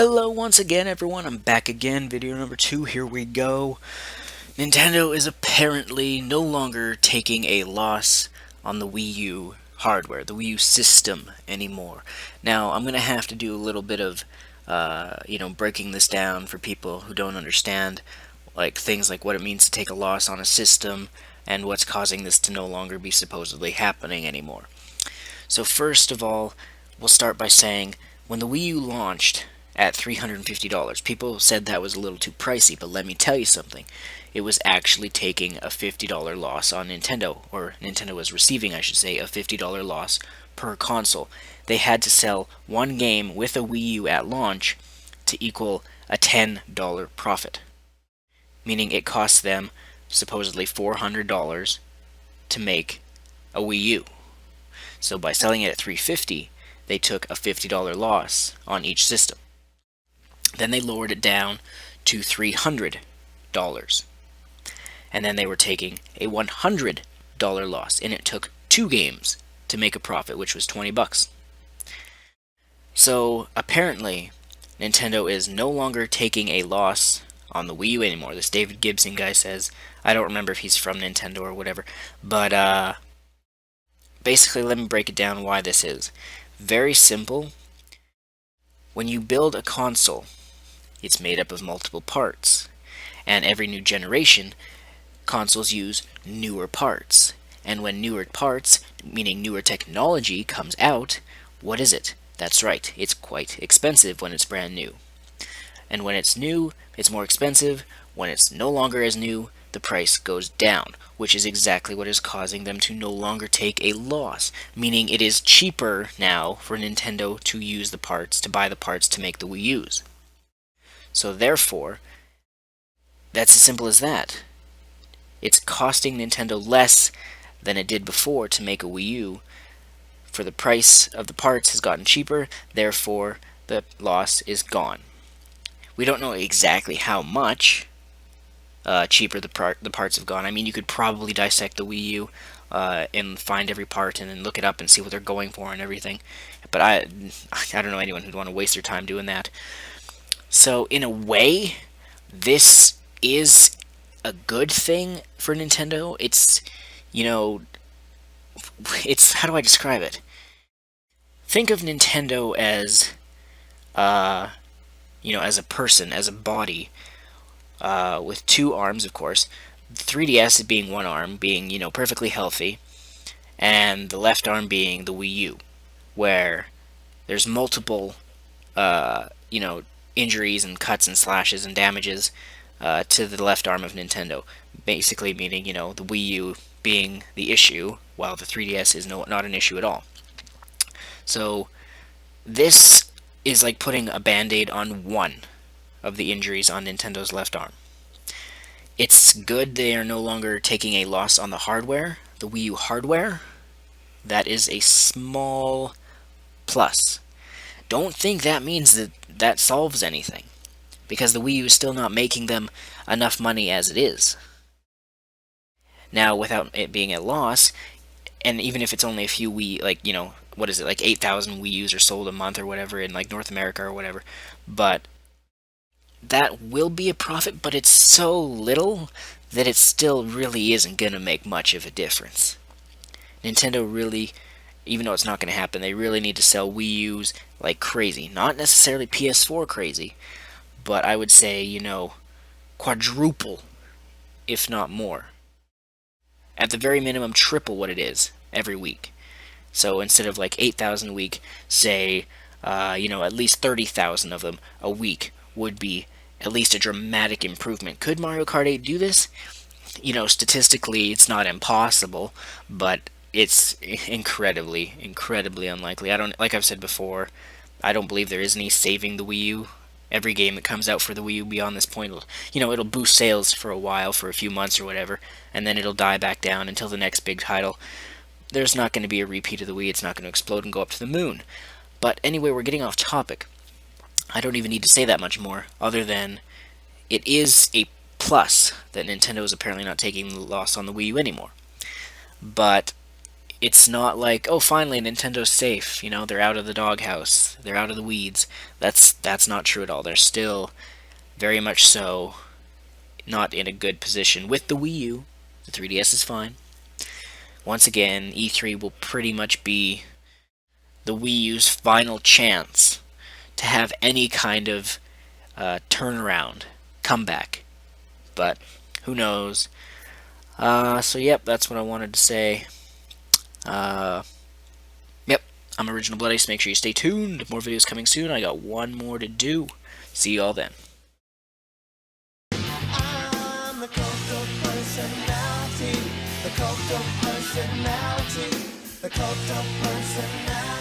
Hello once again everyone, I'm back again, video number 2, here we go. Nintendo is apparently no longer taking a loss on the Wii U hardware, the Wii U system anymore. Now, I'm going to have to do a little bit of, breaking this down for people who don't understand, like things like what it means to take a loss on a system, and what's causing this to no longer be supposedly happening anymore. So first of all, we'll start by saying, when the Wii U launched at $350, people said that was a little too pricey, but let me tell you something. It was actually taking a $50 loss on Nintendo, or Nintendo was receiving, I should say, a $50 loss per console. They had to sell one game with a Wii U at launch to equal a $10 profit, meaning it cost them supposedly $400 to make a Wii U. So by selling it at $350, they took a $50 loss on each system. Then they lowered it down to $300. And then they were taking a $100 loss, and it took 2 games to make a profit, which was $20. So apparently, Nintendo is no longer taking a loss on the Wii U anymore. This David Gibson guy says, I don't remember if he's from Nintendo or whatever, but basically let me break it down why this is. Very simple. When you build a console, it's made up of multiple parts, and every new generation, consoles use newer parts. And when newer parts, meaning newer technology, comes out, what is it? That's right, it's quite expensive when it's brand new. And when it's new, it's more expensive. When it's no longer as new, the price goes down, which is exactly what is causing them to no longer take a loss, meaning it is cheaper now for Nintendo to use the parts, to buy the parts to make the Wii U's. So therefore, that's as simple as that. It's costing Nintendo less than it did before to make a Wii U, for the price of the parts has gotten cheaper, therefore the loss is gone. We don't know exactly how much cheaper the parts have gone. I mean, you could probably dissect the Wii U and find every part and then look it up and see what they're going for and everything. But I don't know anyone who'd want to waste their time doing that. So in a way, this is a good thing for Nintendo. It's, how do I describe it? Think of Nintendo as, as a person, as a body, with 2 arms, of course. The 3DS being one arm, being, perfectly healthy, and the left arm being the Wii U, where there's multiple, injuries and cuts and slashes and damages to the left arm of Nintendo. Basically meaning, the Wii U being the issue, while the 3DS is not an issue at all. So this is like putting a band-aid on one of the injuries on Nintendo's left arm. It's good they are no longer taking a loss on the hardware, the Wii U hardware. That is a small plus. Don't think that means that solves anything, because the Wii U is still not making them enough money as it is. Now, without it being a loss, and even if it's only a few Wii, what is it, like 8,000 Wii U's are sold a month or whatever in, North America or whatever, but that will be a profit, but it's so little that it still really isn't going to make much of a difference. Nintendo really, even though it's not going to happen, they really need to sell Wii U's like crazy. Not necessarily PS4 crazy, but I would say, quadruple, if not more. At the very minimum, triple what it is every week. So instead of like 8,000 a week, say, at least 30,000 of them a week would be at least a dramatic improvement. Could Mario Kart 8 do this? Statistically, it's not impossible, but it's incredibly unlikely. Like I've said before, I don't believe there is any saving the Wii U. Every game that comes out for the Wii U beyond this point will, it'll boost sales for a while, for a few months or whatever, and then it'll die back down until the next big title. There's not going to be a repeat of the Wii. It's not going to explode and go up to the moon. But anyway, we're getting off topic. I don't even need to say that much more, other than it is a plus that Nintendo is apparently not taking the loss on the Wii U anymore. But it's not like, oh, finally Nintendo's safe. They're out of the doghouse. They're out of the weeds. That's not true at all. They're still very much so not in a good position with the Wii U. The 3DS is fine. Once again, E3 will pretty much be the Wii U's final chance to have any kind of turnaround, comeback. But who knows? So yep, that's what I wanted to say. Uh, yep, I'm Original Blood Ace. Make sure you stay tuned. More videos coming soon. I got one more to do. See you all then. I'm the cult of personality. The cult of personality. The cult of personality.